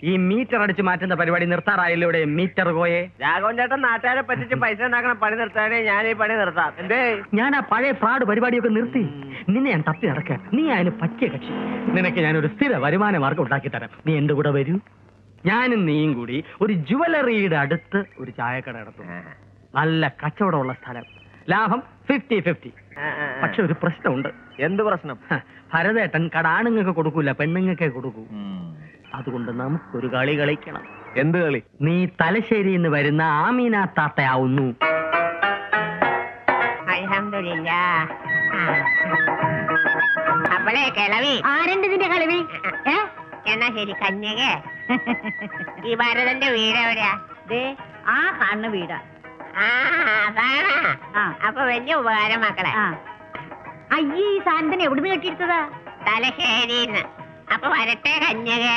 ഈ മീറ്റർ അടിച്ച് മാറ്റുന്ന പരിപാടി നിർത്താറായല്ലോ ഇവിടെ മീറ്റർ കോയെ. രാഘവൻ ചേട്ടൻ നാട്ടുകാരെ പറ്റിച്ച് പൈസ ഉണ്ടാക്കണ പണി നിർത്താനേ ഞാൻ ഈ പണി നിർത്താം. എന്തേ ഞാൻ ആ പഴയ ഫ്രോഡ് പരിപാടിയൊക്കെ നിർത്തി. നിന്നെ ഞാൻ തപ്പി നടക്കാൻ. നീ അതിന് പറ്റിയ കക്ഷി. നിനക്ക് ഞാനൊരു സ്ഥിര വരുമാന മാർഗം ഉണ്ടാക്കി തരാം. നീ എന്റെ കൂടെ വരൂ. ഞാനും നീയും കൂടി ഒരു ജുവലറിയുടെ അടുത്ത് ഒരു ചായക്കട നടത്തും. നല്ല കച്ചവടമുള്ള സ്ഥലം. ലാഭം 50-50. പക്ഷെ ഒരു പ്രശ്നമുണ്ട്. എന്ത് പ്രശ്നം? ഭരതേട്ടൻ കട ആണുങ്ങൾക്ക് കൊടുക്കൂല, പെണ്ണുങ്ങൾക്കേ കൊടുക്കൂ. അതുകൊണ്ട് നമുക്കൊരു കളി കളിക്കണം. എന്ത് കളി? നീ തലശ്ശേരിയിൽ നിന്ന് വരുന്ന ആമീന താത്തയാവുന്നു. അപ്പളേ കിളവി ആരുണ്ട് ഇതിന്റെ കളവി? എന്നാ ശരി കന്യകേ, ഈ ഭരതന്റെ വീട് എവിടെയാ? ആ കാണുന്ന വീടാ. അപ്പൊ വലിയ ഉപകാരം മക്കളെ. അയ്യേ, ഈ സാധനത്തിന് എവിടുന്ന് കെട്ടിയെടുത്തതാ? തലശ്ശേരിന്ന്. അപ്പൊ വരട്ടെ കന്യകേ.